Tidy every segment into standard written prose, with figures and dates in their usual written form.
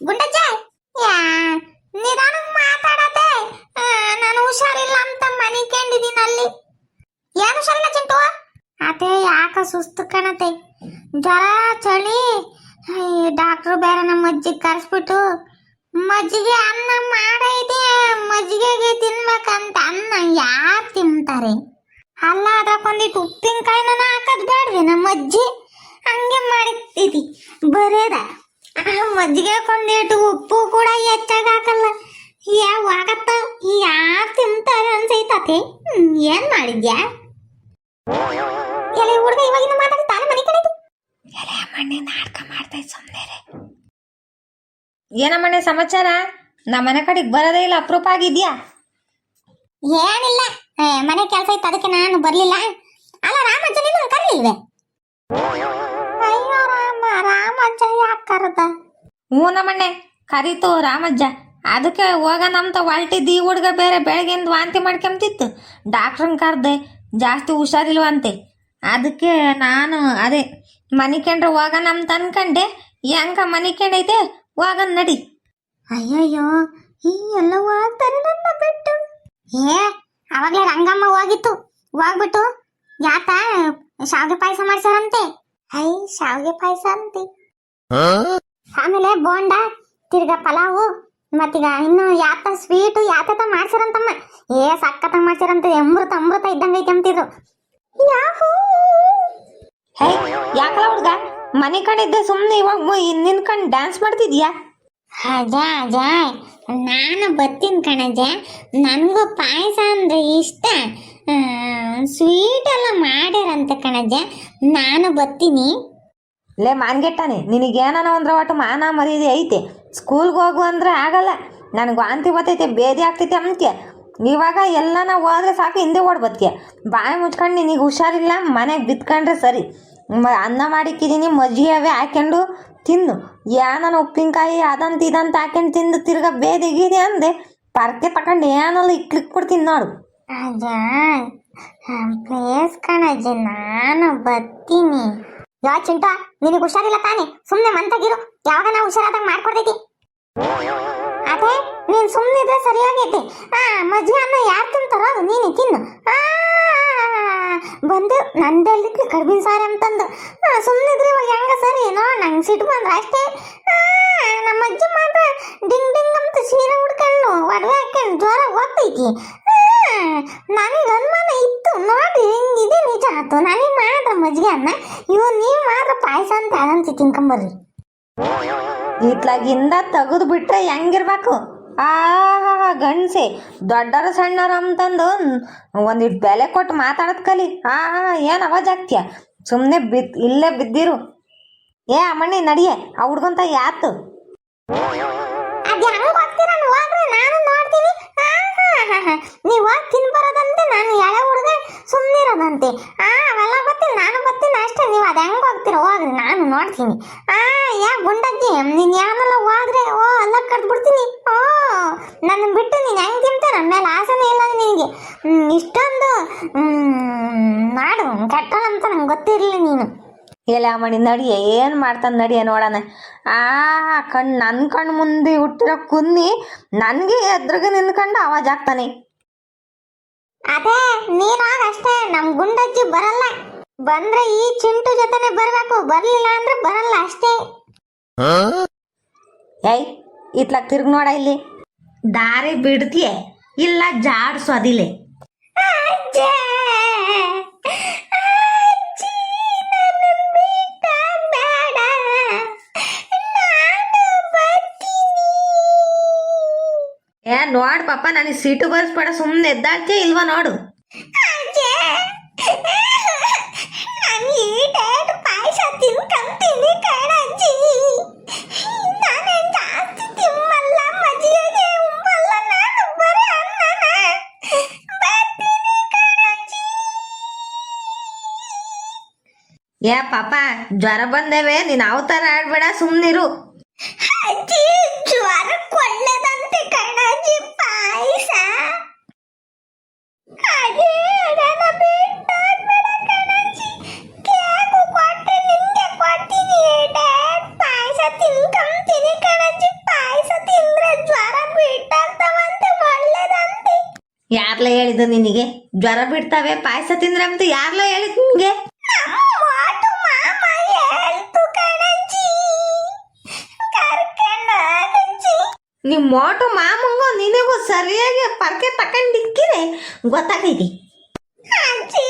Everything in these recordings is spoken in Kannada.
ಗುಂಡಜ್ಜ ಯಾ ನಿಧಾನಕ್ಕೆ ಮಾತಾಡತ್ತೆ. ನಾನು ಹುಷಾರಿಲ್ಲ ಅಂತ ಮನೆ ಕಂಡಿದ್ದೀನಿ ಅಲ್ಲಿ. ಏನು ಹುಷಾರಿಲ್ಲ ಚಿಂಟು? ಅದೇ ಯಾಕ ಸುಸ್ತು ಕಾಣತ್ತೆ, ಜ್ವರ ಚಳಿ. ಡಾಕ್ಟ್ರು ಬೇರೆ ನಮ್ಮ ಅಜ್ಜಿಗೆ ಕರೆಸ್ಬಿಟ್ಟು ಮಜ್ಜಿಗೆ ಅನ್ನ ಮಾಡೈತೆ, ಮಜ್ಜಿಗೆಗೆ ತಿನ್ಬೇಕಂತ. ಅನ್ನ ಯಾರು ತಿಂತಾರೆ? ಅಲ್ಲ ಅದಕ್ಕೊಂದಿಟ್ಟು ಉಪ್ಪಿನಕಾಯಿನ ಹಾಕದ್ ಬೇಡ್ರಿ ನಮ್ಮ ಅಜ್ಜಿ ಹಂಗೆ ಮಾಡಿರ್ತೀತಿ ಬರೇದ. ಮಜ್ಜಿಗೆ ಕೊಂದಿಟ್ಟು ಉಪ್ಪು ಕೂಡ ಹೆಚ್ಚಾಗಿ ಹಾಕಲ್ಲ. ಯಾವಾಗತ್ತ ಯಾರು ತಿಂತಾರೆ ಅನ್ಸೈತತಿ. ಏನ್ ಮಾಡಿದ್ಯಾ? ಎಲೆ ಹುಡುಗ ಇವಾಗಿನ ಮಾತಾಡಿ ತಾನೇ ಮನೆ ಕಡೆ ಎಲೆ ಮಣ್ಣೆ ನಾಟಕ ಮಾಡ್ತಾ ಸುಮ್ಮನೆ. ಏನಮ್ಮಣ್ಣೆ ಸಮಾಚಾರ? ನಮ್ಮ ಮನೆ ಕಡೆಗೆ ಬರೋದೇ ಇಲ್ಲ, ಅಪರೂಪ ಆಗಿದ್ಯಾ? ಏನಿಲ್ಲ, ಮನೆ ಕೆಲಸ ಇತ್ತು ಅದಕ್ಕೆ ನಾನು ಬರ್ಲಿಲ್ಲ. ಅಲ್ಲ ರಾಮಜ್ಜ ನೀನು ಕರೀಲಿಲ್ವೇ? ಅಯ್ಯೋ ರಾಮ, ರಾಮಜ್ಜ ಯಾಕೆ ಕರೆದ? ಹ್ಞೂ ನಮ್ಮಣ್ಣೆ ಕರೀತು ರಾಮಜ್ಜ. ಅದಕ್ಕೆ ಹೋಗೋಣ ಅಂತ ಹೊಲ್ಟಿದ್ದು. ಈ ಹುಡುಗ ಬೇರೆ ಬೆಳಗ್ಗೆಯಿಂದ ವಾಂತಿ ಮಾಡ್ಕೊಂತಿತ್ತು. ಡಾಕ್ಟ್ರನ್ನ ಕರೆದೆ, ಜಾಸ್ತಿ ಹುಷಾರಿಲ್ವಂತೆ. ಅದಕ್ಕೆ ನಾನು ಅದೇ ಮನಿಕೊಂಡ್ರೆ ಹೋಗೋಣ ಅಂತ ಅನ್ಕಂಡೆ. ಹೆಂಗ ಮನಿಕೊಂಡೈತೆ, ಹೋಗೋಣ ನಡಿ. ಅಯ್ಯಯ್ಯೋ, ಈ ಎಲ್ಲ ಹೋಗ್ತಾರೆ ನನ್ನ ಬಿಟ್ಟು. ಅವಾಗಲೇ ರಂಗಮ್ಮ ಹೋಗಿತ್ತು. ಹೋಗ್ಬಿಟ್ಟು ಯಾತ ಶಾವಿಗೆ ಪಾಯಸ ಮಾಡ್ಸಾರಂತೆ. ಶಾವಿಗೆ ಪಾಯಸ ಅಂತೆ. ಆಮೇಲೆ ಬೋಂಡ, ತಿರ್ಗಾ ಪಲಾವು, ಮತ್ತೀಗ ಇನ್ನು ಯಾತ ಸ್ವೀಟು ಯಾತ ಮಾಡ್ಸಾರಂತಮ್ಮ. ಸಕ್ಕತ್ತ ಮಾಡ್ಸಾರಂತೆ. ಅಮೃತ ಅಮೃತ ಇದ್ದಂಗೈತೆ ಅಂತಿದ್ರು. ಯಾಕಲ್ಲ ಹುಡುಗ ಮನೆ ಕಡೆ ಸುಮ್ಮನೆ ಇವಾಗ ನಿನ್ಕಂಡು ಡ್ಯಾನ್ಸ್ ಮಾಡ್ತಿದ್ಯಾ? ಅಜಯ್ ನಾನು ಬರ್ತೀನಿ ಕಣಜ. ನನಗೂ ಪಾಯಸ ಅಂದ್ರೆ ಇಷ್ಟ. ಸ್ವೀಟ್ ಎಲ್ಲ ಮಾಡ್ಯಾರಂತೆ ಕಣಜ, ನಾನು ಬರ್ತೀನಿ. ಲೇ ಮಾನ್ಗೆಟ್ಟಾನೆ, ನಿನಗೇನ ಅಂದ್ರೆ ಒಟ್ಟು ಮಾನ ಮರ್ಯಾದೆ ಐತೆ. ಸ್ಕೂಲ್ಗೆ ಹೋಗು ಅಂದ್ರೆ ಆಗಲ್ಲ. ನನಗೆ ವಾಂತಿ ಬರ್ತೈತೆ, ಬೇದಿ ಆಗ್ತೈತೆ ಅಂತ್ಯ. ಇವಾಗ ಎಲ್ಲ ನಾವು ಹೋದ್ರೆ ಸಾಕು, ಹಿಂದೆ ಓಡ್ಬತ್ಕೆ. ಬಾಯಿ ಮುಚ್ಕೊಂಡು ನಿನಗೆ ಹುಷಾರಿಲ್ಲ, ಮನೆಗೆ ಬಿತ್ಕೊಂಡ್ರೆ ಸರಿ. ಅನ್ನ ಮಾಡಿಕ್ಕಿದ್ದೀನಿ, ಮಜ್ಜಿಗೆ ಅವೇ ಹಾಕ್ಕೊಂಡು ತಿಂದು. ಏನನ ಉಪ್ಪಿನಕಾಯಿ ಅದಂತ ಇದಂತ ಹಾಕೊಂಡು ತಿಂದು ತಿರ್ಗಾ ಬೇದಿಗಿದೆ ಅಂದೆ ಪರ್ಕೆ ತಗೊಂಡು ಏನಲ್ಲ ಇಕ್ಲಿಕ್ ಕೊಡ್ತೀನಿ ನೋಡು. ಅಜಯ್ ಪ್ಲೇಸ್ ಕಣಜ, ನಾನು ಬರ್ತೀನಿ. ಚಿಂಟ, ನಿನಗೆ ಹುಷಾರಿಲ್ಲ ತಾನೆ? ಸುಮ್ಮನೆ ಮಂತಾಗಿರು. ಯಾವಾಗ ನಾವು ಹುಷಾರಾದಾಗ ಮಾಡ್ಕೊಡ್ತೈತಿ. ಅದೇ ನೀನ್ ಸುಮ್ಮನೆ ಇದ್ರೆ ಸರಿಯಾಗೈತಿ. ಮಜ್ಜಿಗೆ ಅನ್ನ ಯಾರು ತಿಂತಾರೋ ಅದು ನೀನು ತಿನ್ನು. ಬಂದು ನಂದಲ್ಲಿಕ್ಕೆ ಕರ್ಬಿನ ಸಾರಿ ಅಂತಂದು ಸುಮ್ಮನಿದ್ರೆ ಇವಾಗ ಹೆಂಗ ಸರಿ ನಂಗೆ ಸಿಟ್ಟು ಬಂದ್ರೆ ಅಷ್ಟೇ. ನಮ್ಮ ಅಜ್ಜಿ ಮಾತ್ರ ಡಿಂಗ್ ಡಿಂಗ್ ಅಂತ ಸೀರೆ ಉಡ್ಕೊಂಡು ಒಡವೆ ಹಾಕೊಂಡು ಜ್ವರ ಹೋಗ್ತೈತಿ. ನನಗೆ ಅನುಮಾನ ಇತ್ತು ನೋಡಿ, ಹಿಂಗಿದೆ ನಿಜ ಆಯ್ತು. ನನಗೆ ಮಾತ್ರ ಮಜ್ಜಿಗೆ ಅನ್ನ, ನೀವು ಮಾತ್ರ ಪಾಯಸ ಅಂತ ಅದಂತ ತಿನ್ಕೊಂಬರ್ರಿ. ಇತ್ಲಾಗಿಂದ ತೆಗೆದು ಬಿಟ್ರೆ ಹೆಂಗಿರ್ಬೇಕು? ಗಂಡ್ಸೆ ದೊಡ್ಡರ ಸಣ್ಣರ ಅಂತಂದು ಒಂದಿಟ್ಟು ಬೆಲೆ ಕೊಟ್ಟು ಮಾತಾಡೋದು ಕಲಿ. ಏನು ಅವಾಜ್ ಆಗ್ತೀಯ? ಸುಮ್ಮನೆ ಇಲ್ಲೇ ಬಿದ್ದಿರು. ಅಮ್ಮಣ್ಣಿ ನಡಿಯೇ, ಆ ಹುಡ್ಗಂತ ಯಾತು ನೀವು ತಿನ್ ಬರೋದಂತೆ, ನಾನು ಎಳೆ ಹುಡುಗ ಸುಮ್ಮನಿರೋದಂತೆ. ಅವೆಲ್ಲ ಗೊತ್ತಿಲ್ಲ, ನಾನು ಬರ್ತೀನಿ ಅಷ್ಟೇ. ನೀವು ಅದು ಹೆಂಗೆ ಹೋಗ್ತೀರ ಹೋಗ್ರಿ, ನಾನು ನೋಡ್ತೀನಿ. ಗುಂಡಜ್ಜಿ, ನೀನು ಯಾವನ್ನೆಲ್ಲ ಹೋದ್ರೆ ಎಲ್ಲ ಕಡ್ದು ಬಿಡ್ತೀನಿ. ನನ್ನ ಬಿಟ್ಟು ನೀನು ಹೆಂಗೆ ತಿಂತೆ? ನನ್ನ ಮೇಲೆ ಆಸೆನೇ ಇಲ್ಲ ನಿನಗೆ. ಇಷ್ಟೊಂದು ಮಾಡು ಕೆಟ್ಟಳಂತ ನಂಗೆ ಗೊತ್ತಿರಲಿಲ್ಲ ನೀನು. ಇಲ್ಲ ಮಣಿ ನಡಿಯ, ಏನು ಮಾಡ್ತಾನೆ ನಡಿಯ ನೋಡೋಣ. ನನ್ನ ಕಣ್ಣು ಮುಂದೆ ಹುಟ್ಟಿರೋ ಕುನ್ನಿ ನನಗೆ ಎದ್ರಿಗೆ ನಿನ್ಕೊಂಡು ಆವಾಜ್ ಆಗ್ತಾನೆ. ಅದೇ ನೀನಾಗ ಅಷ್ಟೇ, ನಮ್ಮ ಗುಂಡಜ್ಜಿ ಬರಲ್ಲ. ಬಂದ್ರೆ ಈ ಚಿಂಟು ಜೊತೆನೆ ಬರ್ಬೇಕು, ಬರ್ಲಿಲ್ಲ ಅಂದ್ರೆ ಬರಲ್ಲ ಅಷ್ಟೇ. ಇತ್ಲಾಗ ತಿರ್ಗಿ ನೋಡ, ಇಲ್ಲಿ ದಾರಿ ಬಿಡ್ತೀಯ ಇಲ್ಲ ಜಾಡ್ಸೋದಿಲ್ಲ. ನೋಡ್ ಪಾಪ, ನನಗೆ ಸೀಟು ಬರ್ಸ್ಬೇಡ, ಸುಮ್ಮನೆ ಎದ್ದಾಡ್ತೀಯ ಇಲ್ವಾ ನೋಡು. ಪಾಯಸ ತಿನ್ಕೊಂತೀನಿ ಕಣಜ್ಜಿ. ನಾನೇ ಜಾಸ್ತಿ ತಿಮ್ಮಲ್ಲ, ಮಜ್ಜಿಗೆ ಉಂಬಲ್ಲ, ನಾನು ಬರೀ ಅನ್ನನ. ಬರ್ತೀನಿ ಕಣಜ್ಜಿ. ಪಾಪ ಜ್ವರ ಬಂದೇವೆ, ನೀನು ಅವತಾರ ಆಡ್ಬೇಡ, ಸುಮ್ಮನಿರು. ಅಜ್ಜಿ ಜ್ವರ ಕೊಳ್ಳದಂತೆ ಕಣಜ್ಜಿ ಪಾಯಸ. ಅದೇ ನನ್ನ ಬಿಟ್ಟಾಡ್ಬೇಡ ಕಣಜ್ಜಿ. ಕೇಕು ಕೊಟ್ಟರೆ ನಿನ್ಗೆ ಕೊಡ್ತೀನಿ. ಪಾಯಸ ತಿನ್ಕೊಂತೀನಿ ಕಣಜ್ಜಿ. ಯಾರ್ಲ ಹೇಳಿದ್ದು ನಿನಗೆ ಜ್ವರ ಬಿಡ್ತಾವೆ ಪಾಯಸ ತಿಂದ್ರೆ ಅಂತ ಯಾರ್ಲ ಹೇಳಿದ್ ನಿಂಗೆ? ಮಾಟು ಮಾಮ ಹೇಳ್ತು ಕಣಜ್ಜಿ ಕರ್ಕೊಂಡೋಗಜ್ಜಿ. ನಿಮ್ಮ ಮೋಟು ಮಾಮಂಗು ನಿನಗೂ ಸರಿಯಾಗಿ ಪರ್ಕೆ ತಕೊಂಡಿಕ್ಕಿರೆ ಗೊತ್ತಾಗೈತಿ. ಅಜ್ಜಿ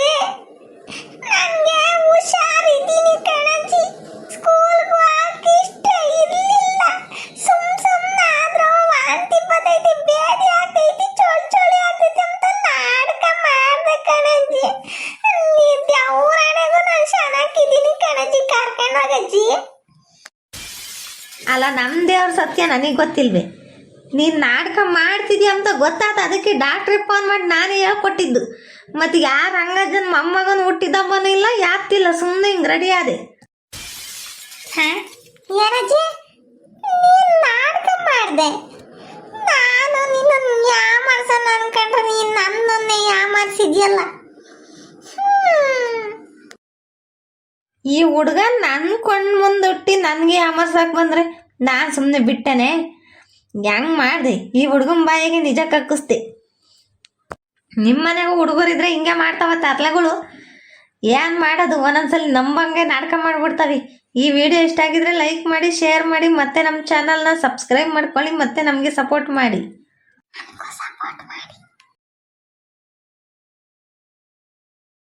ನನಗೆ ಹುಷಾರಿದ್ದೀನಿ ಕಣಜ್ಜಿ. ಸ್ಕೂಲ್ಗೆ ಹೋಗಕ್ಕೆ ಇಷ್ಟ ಇರಲಿಲ್ಲ. ಸುಮ್ಮನಾದ್ರೂ ವಾಂತಿ ಬರ್ತೈತಿ, ಬೇದಿ ಆಗ್ತೈತಿ, ಚೋಳಿ ಆಗ್ತೈತಿ ಅಂತ ನಾಟಕ ಮಾಡ್ದೆ ಕಣಜ್ಜಿ. ದೇವ್ರಾಣೆಗೂ ನಾನು ಚೆನ್ನಾಗಿದ್ದೀನಿ ಕಣಜ್ಜಿ, ಕರ್ಕೊಂಡೋಗಜ್ಜಿ. ಅಲ್ಲ ನಮ್ಮ ದೇವ್ರ ಸತ್ಯ ನನಗೆ ಗೊತ್ತಿಲ್ವೇ? ನೀನು ನಾಟಕ ಮಾಡ್ತಿದ್ಯಾ ಅಂತ ಗೊತ್ತಾತ, ಅದಕ್ಕೆ ಡಾಕ್ಟ್ರಿಗೆ ಫೋನ್ ಮಾಡಿ ನಾನೇ ಹೇಳ್ಕೊಟ್ಟಿದ್ದು. ಮತ್ತು ಯಾರು ಹಂಗಜ್ಜನ ಮೊಮ್ಮಗನ ಹುಟ್ಟಿದಬ್ಬನೂ ಇಲ್ಲ ಯಾತ್ತಿಲ್ಲ, ಸುಮ್ಮನೆ ಹಿಂಗೆ ರೆಡಿ ಆದೆ. ಏನಜ್ಜಿ ನೀನು ನಾಟಕ ಮಾಡಿದೆ? ನಾನು ನಿನ್ನನ್ನು ಯಾಮಾರ್ಸೋಣ ಅನ್ಕೊಂಡ್ರೆ ನೀನು ನನ್ನನ್ನೇ ಯಾಮಾರ್ಸಿದ್ಯಲ್ಲ. ಈ ಹುಡುಗ ನನ್ನ ಕೊಂಡು ಮುಂದುಟ್ಟಿ ನನಗೆ ಅಮರ್ಸಕ್ಕೆ ಬಂದರೆ ನಾನು ಸುಮ್ಮನೆ ಬಿಟ್ಟೆನೆ? ಹೆಂಗೆ ಮಾಡಿದೆ? ಈ ಹುಡುಗನ ಬಾಯಿಗೆ ನಿಜ ಕಕ್ಕಿಸ್ದೆ. ನಿಮ್ಮ ಮನೆಗೂ ಹುಡುಗರಿದ್ರೆ ಹಿಂಗೆ ಮಾಡ್ತಾವ ತರ್ಲೆಗಳು. ಏನು ಮಾಡೋದು, ಒಂದೊಂದ್ಸಲಿ ನಂಬಂಗೆ ನಾಟಕ ಮಾಡಿಬಿಡ್ತಾವೆ. ಈ ವಿಡಿಯೋ ಇಷ್ಟ ಆಗಿದ್ರೆ ಲೈಕ್ ಮಾಡಿ, ಶೇರ್ ಮಾಡಿ, ಮತ್ತೆ ನಮ್ಮ ಚಾನಲ್ನ ಸಬ್ಸ್ಕ್ರೈಬ್ ಮಾಡ್ಕೊಳ್ಳಿ, ಮತ್ತೆ ನಮಗೆ ಸಪೋರ್ಟ್ ಮಾಡಿ.